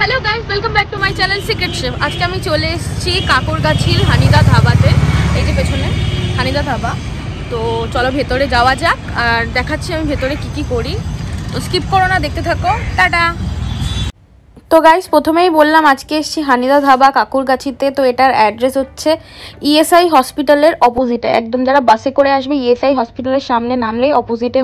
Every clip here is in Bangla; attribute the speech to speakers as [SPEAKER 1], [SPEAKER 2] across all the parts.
[SPEAKER 1] Hello guys, welcome back to my channel secret chef. आज के আমি চলে এসেছি কাকরগাছির হানিদা ধাবাতে। এই যে পেছনে হানিদা ধাবা। তো চলো ভেতরে যাওয়া যাক আর দেখাচ্ছি আমি ভেতরে কি কি করি। তো স্কিপ করো না, দেখতে থাকো। টাটা। তো গাইস, প্রথমেই বললাম আজকে এসেছি হানিদা ধাবা কাকুরগাছিতে। তো এটার অ্যাড্রেস হচ্ছে ইএসআই হসপিটালের অপোজিটে, একদম যারা বাসে করে আসবে ইএসআই হসপিটালের সামনে নামলেই অপোজিটে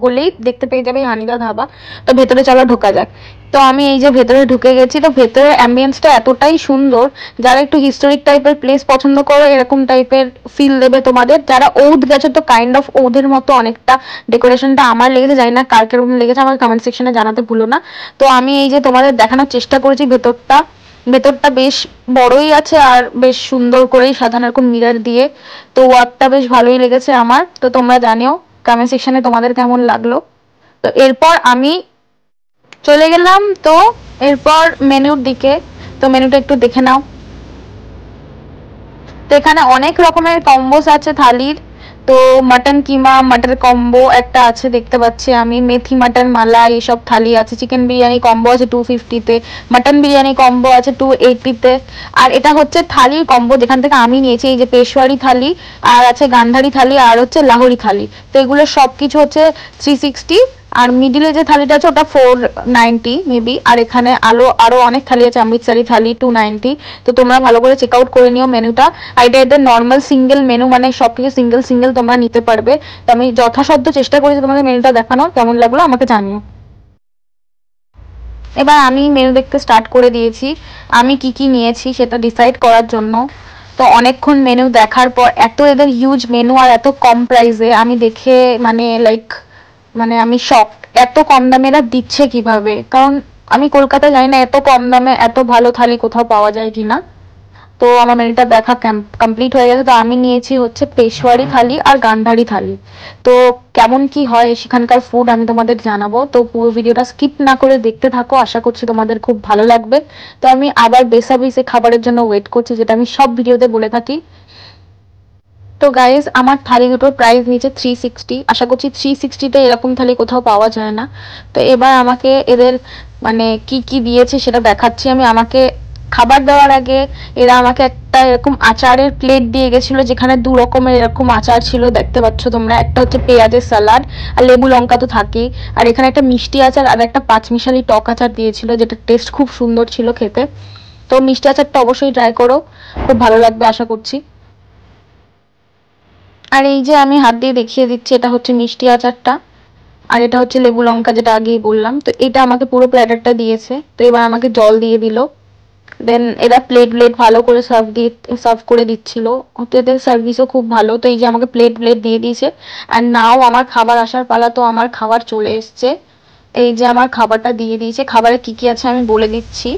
[SPEAKER 1] হলেই দেখতে পেয়ে যাবে হানিদা ধাবা। তো ভেতরে চলো ঢোকা যাক। তো আমি এই যে ভেতরে ঢুকে গেছি। তো ভেতরের অ্যাম্বিয়েন্সটা এতটাই সুন্দর, যারা একটু হিস্টোরিক টাইপের প্লেস পছন্দ করো এরকম টাইপের ফিল দেবে তোমাদের। যারা ঔধ গেছো তো কাইন্ড অফ ঔধের মতো অনেকটা ডেকোরেশনটা আমার লেগেছে, জানি না কার কেরকম লেগেছে, আমার কমেন্ট সেকশনে জানাতে ভুলো না। তো আমি এই যে তোমাদের দেখানোর চেষ্টা করেছি ভেতরটা বেশ বড়ই আছে আর বেশ সুন্দর করেই সাজানো এরকম মিরর দিয়ে। তো ওয়ার্কটা বেশ ভালোই লেগেছে আমার। তো তোমরা জানিও কমেন্ট সেকশনে তোমাদের কেমন লাগলো। তো এরপর আমি চলে গেলাম তো এরপর মেনুর দিকে। তো মেনুটা একটু দেখে নাও। তো এখানে অনেক রকমের কম্বোস আছে থালির। তো মাটন কিমা মাটন কম্বো একটা আছে দেখতে পাচ্ছি আমি, মেথি মাটন মালাই এইসব থালি আছে। চিকেন বিরিয়ানি কম্বো আছে 250-তে, মাটন বিরিয়ানি কম্বো আছে 280-তে। আর এটা হচ্ছে থালির কম্বো যেখান থেকে আমি নিয়েছি। এই যে পেশোয়ারি থালি, আর আছে গান্ধারি থালি, আর হচ্ছে লাহোরি থালি। তো এগুলো সবকিছু হচ্ছে 360। আর মিডিলে যে থালিটা আছে ওটা 490 মেবি। আর এখানে আরো অনেক থালি আছে, অমৃতসরি থালি 290। তো তোমরা ভালো করে চেক আউট করে নিও মেনুটা। আর এটা এদের নর্মাল সিঙ্গেল মেনু, মানে সবকিছু সিঙ্গেল সিঙ্গেল তোমরা নিতে পারবে। তো আমি যথাসাধ্য চেষ্টা করেছি তোমাদের মেনুটা দেখানোর। কেমন লাগলো আমাকে জানিও। এবার আমি মেনু দেখতে স্টার্ট করে দিয়েছি। আমি কি কি নিয়েছি সেটা ডিসাইড করার জন্য। তো অনেকক্ষণ মেনু দেখার পর এত এদের হিউজ মেনু আর এত কম প্রাইসে আমি দেখে মানে আমি শক। এত কম দামে এরা দিচ্ছে কিভাবে, কারণ আমি কলকাতা যাই না, এত কম দামে এত ভালো থালি কোথাও পাওয়া যায় কিনা। তো আমার মেনুটা দেখা কমপ্লিট হয়ে গেছে। তো আমি নিয়েছি হচ্ছে পেশোয়ারি থালি আর গান্ধারি থালি। তো কেমন কি হয় সেখানকার ফুড আমি তোমাদের জানাবো। তো পুরো ভিডিওটা স্কিপ না করে দেখতে থাকো, আশা করছি তোমাদের খুব ভালো লাগবে। তো আমি আবার বেসাবেসে খাবারের জন্য ওয়েট করছি, যেটা আমি সব ভিডিওতে বলে থাকি। তো গাইজ, আমার থালি দুটোর প্রাইস নিচে 360। আশা করছি 360-তে এরকম থালি কোথাও পাওয়া যায় না। তো এবার আমাকে এদের মানে কি কি দিয়েছে সেটা দেখাচ্ছি আমি। আমাকে খাবার দেওয়ার আগে এরা আমাকে একটা এরকম আচারের প্লেট দিয়ে গেছিলো, যেখানে 2 রকমের এরকম আচার ছিল দেখতে পাচ্ছ তোমরা। একটা হচ্ছে পেঁয়াজের সালাড আর লেবু লঙ্কা তো থাকেই, আর এখানে একটা মিষ্টি আচার আর একটা 5 মিশালি টক আচার দিয়েছিল, যেটা টেস্ট খুব সুন্দর ছিল খেতে। তো মিষ্টি আচারটা অবশ্যই ট্রাই করো, খুব ভালো লাগবে আশা করছি। আর এই যে আমি হাত দিয়ে দেখিয়ে দিচ্ছি, এটা হচ্ছে মিষ্টি আচারটা আর এটা হচ্ছে লেবু লঙ্কা, যেটা আগেই বললাম। তো এটা আমাকে পুরো প্ল্যাটারটা দিয়েছে। তো এবার আমাকে জল দিয়ে দিল। দেন এরা প্লেট ভালো করে সার্ভ করে দিচ্ছিল। এদের সার্ভিসও খুব ভালো। তো এই যে আমাকে প্লেট দিয়ে দিয়েছে। আর নাও আমার খাবার আসার পালা। তো আমার খাবার চলে এসছে। এই যে আমার খাবারটা দিয়ে দিয়েছে। খাবারে কি কি আছে আমি বলে দিচ্ছি।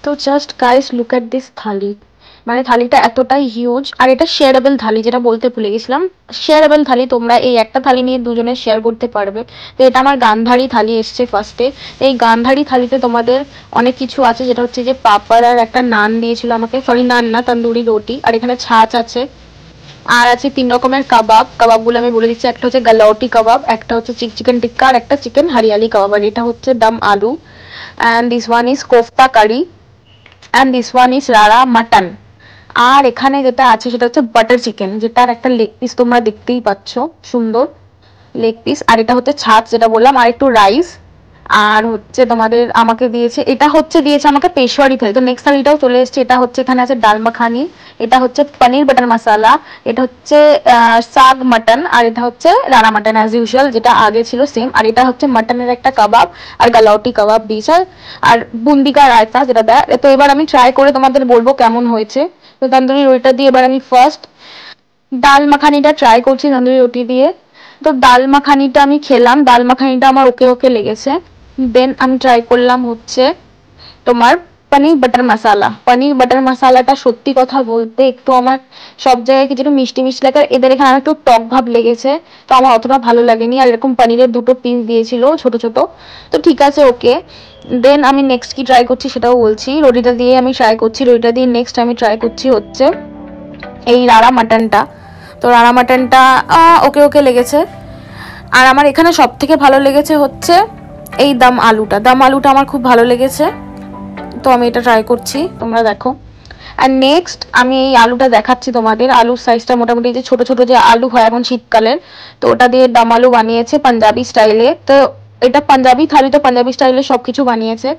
[SPEAKER 1] তো just guys look at this thali. মানে থালিটা এতটাই হিউজ। আর এটা শেয়ারেবল থালি, যেটা বলতে ভুলে গেছিলাম। শেয়ারেবল থালি, তোমরা এই একটা থালি নিয়ে দুজনে শেয়ার করতে পারবে। তো এটা আমার গান্ধারি থালি এসছে ফার্স্টে। এই গান্ধারি থালিতে তোমাদের অনেক কিছু আছে, যেটা হচ্ছে যে পাপড় আর একটা নান দিয়েছিল আমাকে, সরি নান না, তন্দুরি রুটি। আর এখানে ছাঁচ আছে। আর আছে 3 রকমের কাবাবগুলো আমি বলে দিচ্ছি। একটা হচ্ছে গালাউটি কাবাব, একটা হচ্ছে চিকেন টিক্কা, আর একটা চিকেন হরিয়ালি কাবাব। আর এটা হচ্ছে dum aloo. And this one is kofta curry, and this one is Rara mutton. আর এখানে যেটা আছে সেটা হচ্ছে বাটার চিকেন, যেটার একটা লেগ পিস তোমরা দেখতেই পাচ্ছ, সুন্দর লেগ পিস। আর এটা হচ্ছে ছাঁচ যেটা বললাম, আর একটু রাইস। আর হচ্ছে তোমাদের আমাকে দিয়েছে আমাকে পেশোয়ারি থালি। তো নেক্সট থালিটাও চলে এসেছে। এটা হচ্ছে এখানে আছে ডাল মাখানি, এটা হচ্ছে পনির বাটার মশালা, এটা হচ্ছে শাগ মাটন, আর এটা হচ্ছে রানা মাটন অ্যাজ ইউজুয়াল, যেটা আগে ছিল সেম। আর এটা হচ্ছে মাটনের একটা কাবাব আর গালাউটি কাবাব দিয়েছে, আর বুন্দি কা রায়তা যেটা দেয়। তো এবার আমি ট্রাই করে তোমাদের বলবো কেমন হয়েছে। তো তন্দুরি রুটিটা দিয়ে এবার আমি ফার্স্ট ডাল মাখানিটা ট্রাই করছি তন্দুরি রুটি দিয়ে। তো ডাল মাখানিটা আমি খেলাম, ডাল মাখানিটা আমার ওকে লেগেছে। দেন আমি ট্রাই করলাম হচ্ছে তোমার পনির বাটার মশালাটা সত্যি কথা বলতে একটু আমার সব জায়গায় কিছু মিষ্টি লাগে, এদের এখানে একটু টক ভাব লেগেছে। তো আমার অতটা ভালো লাগেনি। আর এরকম পনিরের 2টো পিস দিয়েছিল ছোট ছোট। তো ঠিক আছে, ওকে। দেন আমি নেক্সট কি ট্রাই করছি সেটাও বলছি। রুটিটা দিয়ে আমি ট্রাই করছি। রুটিটা দিয়ে নেক্সট আমি ট্রাই করছি হচ্ছে এই রাড়া মাটনটা। তো রাড়া মাটনটা ওকে লেগেছে। আর আমার এখানে সব থেকে ভালো লেগেছে হচ্ছে এই দম আলুটা আমার খুব ভালো লেগেছে, তো আমি এটা ট্রাই করছি, তোমরা দেখো। আর নেক্সট আমি এই আলুটা দেখাচ্ছি তোমাদের। আলুর সাইজটা মোটামুটি যে ছোট ছোট যে আলু হয় এখন শীতকালের, তো ওটা দিয়ে দম আলু বানিয়েছে পাঞ্জাবি স্টাইলে। তো এটা পাঞ্জাবি থালি, তো পাঞ্জাবি স্টাইলে সবকিছু বানিয়েছে।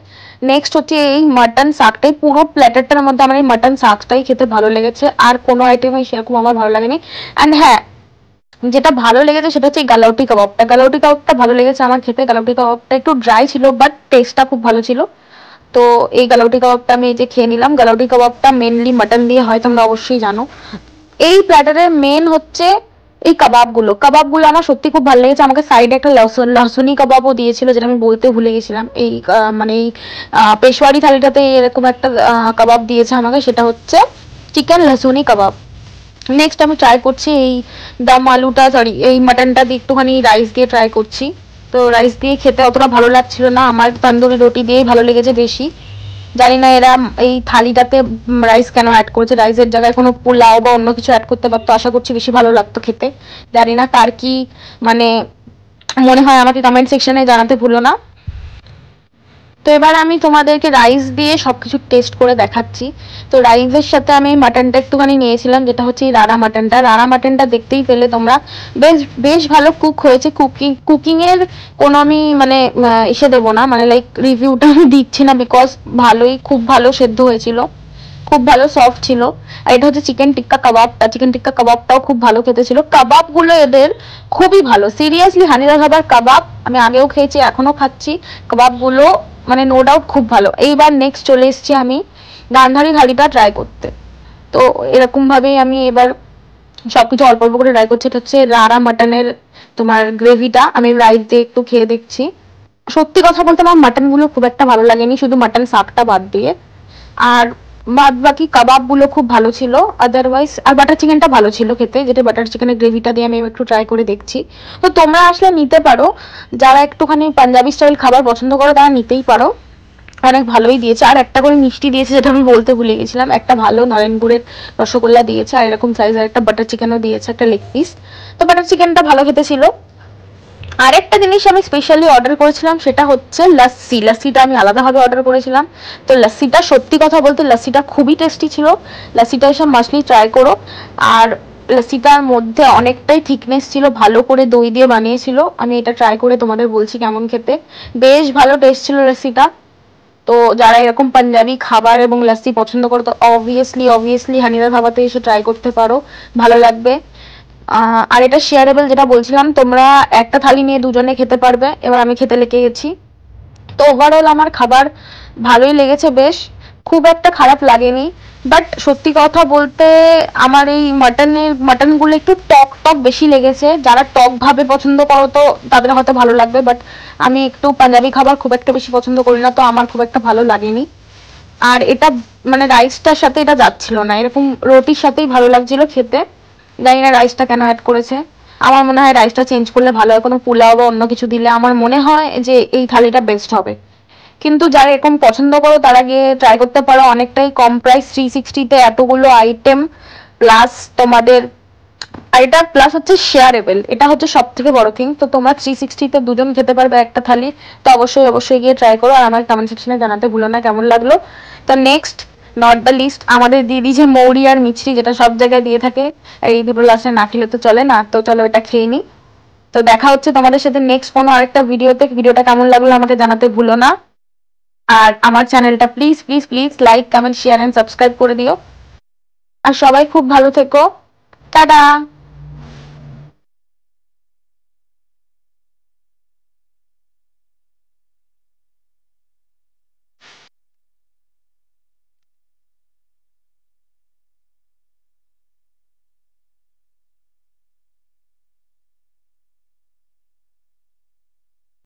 [SPEAKER 1] নেক্সট হচ্ছে এই মাটন শাকটাই, পুরো প্ল্যাটারটার মধ্যে আমার এই মাটন শাকটাই খেতে ভালো লেগেছে, আর কোনো আইটেমই সেরকম আমার ভালো লাগেনি। অ্যান্ড হ্যাঁ, যেটা ভালো লেগেছে সেটা হচ্ছে গালাউটি কাবাবটা। গালাউটি কাবাবটা ভালো লেগেছে আমার খেতে। গালাউটি কাবাবটা একটু ড্রাই ছিল, বাট টেস্টটা খুব ভালো ছিল। তো এই গালাউটি কাবাবটা আমি এই যে খেয়ে নিলাম। গালাউটি কাবাবটা মেনলি মাটন দিয়ে হয়, তোমরা অবশ্যই জানো। এই প্ল্যাটারের মেন হচ্ছে এই কাবাবগুলো আমার সত্যি খুব ভালো লেগেছে। আমাকে সাইডে একটা লহসুনি কাবাবও দিয়েছিল, যেটা আমি বলতে ভুলে গেছিলাম। এই মানে এই পেশওয়ারি থালিটাতে এরকম একটা কাবাব দিয়েছে আমাকে, সেটা হচ্ছে চিকেন লহসুনি কাবাব। নেক্সট আমি ট্রাই করছি এই এই মাটনটা দিয়ে একটুখানি রাইস দিয়ে ট্রাই করছি। তো রাইস দিয়ে খেতে অতটা ভালো লাগছিল না আমার, তন্দুরি রুটি দিয়েই ভালো লেগেছে বেশি। জানি না এরা এই থালিটাতে রাইস কেন অ্যাড করেছে, রাইসের জায়গায় কোনো পোলাও বা অন্য কিছু অ্যাড করতে পারতো, আশা করছি বেশি ভালো লাগতো খেতে। জানি না কার কি মানে মনে হয়, আমাকে কমেন্ট সেকশনে জানাতে ভুলো না। তো এবার আমি তোমাদেরকে রাইস দিয়ে সবকিছু টেস্ট করে দেখাচ্ছি। তো রাইসের সাথে আমি মাটনটা একটুখানি নিয়েছিলাম, যেটা হচ্ছে এই রাড়া মাটনটা দেখতেই পেলে তোমরা। বেশ বেশ ভালো কুক হয়েছে। কুকিং এর কোনো আমি মানে এসে দেবো না, মানে লাইক রিভিউটা আমি দিচ্ছি না, বিকজ খুব ভালো সেদ্ধ হয়েছিল, খুব ভালো সফট ছিল। আর এটা হচ্ছে চিকেন টিক্কা কাবাবটাও খুব ভালো খেতে ছিল। কাবাবগুলো এদের খুবই ভালো, সিরিয়াসলি। হানিরা খাবার কাবাব আমি আগেও খেয়েছি, এখনো খাচ্ছি। কাবাবগুলো মানে নো ডাউট খুব ভালো। এইবার নেক্সট চলে এসেছি আমি গান্ধারি থালিটা ট্রাই করতে। তো এরকম ভাবেই আমি এবার সবকিছু অল্প অল্প করে ট্রাই করছি। এটা হচ্ছে রাড়া মাটনের তোমার গ্রেভিটা আমি রাইস দিয়ে একটু খেয়ে দেখছি। সত্যি কথা বলতে আমার মাটন গুলো খুব একটা ভালো লাগেনি, শুধু মাটন শাকটা বাদ দিয়ে। আর বাদ বাকি কাবাব গুলো খুব ভালো ছিল আদারওয়াইজ। আর বাটার চিকেনটা ভালো ছিল খেতে, যেটা বাটার চিকেনের গ্রেভিটা দিয়ে আমি একটু ট্রাই করে দেখছি। তো তোমরা আসলে নিতে পারো, যারা একটুখানি পাঞ্জাবি স্টাইল খাবার পছন্দ করো তারা নিতেই পারো। অনেক ভালোই দিয়েছে। আর একটা করে মিষ্টি দিয়েছে, যেটা আমি বলতে ভুলে গেছিলাম। একটা ভালো নরেনপুরের রসগোল্লা দিয়েছে, আর এরকম সাইজের একটা বাটার চিকেনও দিয়েছে, একটা লেগ পিস। তো বাটার চিকেনটা ভালো খেতে ছিল। আরেকটা জিনিস আমি স্পেশালি অর্ডার করেছিলাম, সেটা হচ্ছে লাস্সিটা আমি আলাদাভাবে অর্ডার করেছিলাম। তো লাস্সিটা সত্যি কথা বলতে লাস্সিটা খুবই টেস্টি ছিল। লাস্সিটা এসব মাছলি ট্রাই করো। আর লাস্সিটার মধ্যে অনেকটাই থিকনেস ছিল, ভালো করে দই দিয়ে বানিয়েছিল। আমি এটা ট্রাই করে তোমাদের বলছি কেমন খেতে। বেশ ভালো টেস্ট ছিল লাস্সিটা। তো যারা এরকম পাঞ্জাবি খাবার এবং লাস্সি পছন্দ করো, তো অবভিয়াসলি হানিরা ধাবাতে এসে ট্রাই করতে পারো, ভালো লাগবে। আর এটা শেয়ারেবল, যেটা বলছিলাম, তোমরা একটা থালি নিয়ে দুজনে খেতে পারবে। এবার আমি খেতে লেগে গেছি। তো ওভারঅল আমার খাবার ভালোই লেগেছে বেশ, খুব একটা খারাপ লাগেনি। বাট সত্যি কথা বলতে আমার এই মাটনগুলো একটু টক টক বেশি লেগেছে। যারা টক ভাবে পছন্দ করো তো তাদের হয়তো ভালো লাগবে, বাট আমি একটু পাঞ্জাবি খাবার খুব একটা বেশি পছন্দ করি না, তো আমার খুব একটা ভালো লাগেনি। আর এটা মানে রাইসটার সাথে এটা যাচ্ছিল না, এরকম রুটির সাথেই ভালো লাগছিল খেতে। জানি না রাইসটা কেন অ্যাড করেছে। আমার মনে হয় রাইসটা চেঞ্জ করলে ভালো হয়, কোনো পোলাও বা অন্য কিছু দিলে আমার মনে হয় যে এই থালিটা বেস্ট হবে। কিন্তু যারা এরকম পছন্দ করো তারা গিয়ে ট্রাই করতে পারো। অনেকটাই কম প্রাইস, 360-তে এতগুলো আইটেম প্লাস তোমাদের। আর এটা প্লাস হচ্ছে শেয়ারেবল, এটা হচ্ছে সব থেকে বড় থিং। তো তোমরা 360-তে দুজন খেতে পারবে একটা থালি। তো অবশ্যই গিয়ে ট্রাই করো, আর আমার কমেন্ট সেকশনে জানাতে ভুলো না কেমন লাগলো। তো নেক্সট নট দ্য লিস্ট, আমাদের দিদি যে মৌরি আর মিছরি, যেটা সব জায়গায় দিয়ে থাকে, এই দুটো লাস্টে না খেলে তো চলে না। তো চলো এটা খেয়ে নি। তো দেখা হচ্ছে তোমাদের সাথে নেক্সট কোনো আরেকটা ভিডিওতে। ভিডিওটা কেমন লাগলো আমাকে জানাতে ভুলো না। আর আমার চ্যানেলটা please please please like comment share and subscribe করে দিও। আর সবাই খুব ভালো থেকো। টাটা।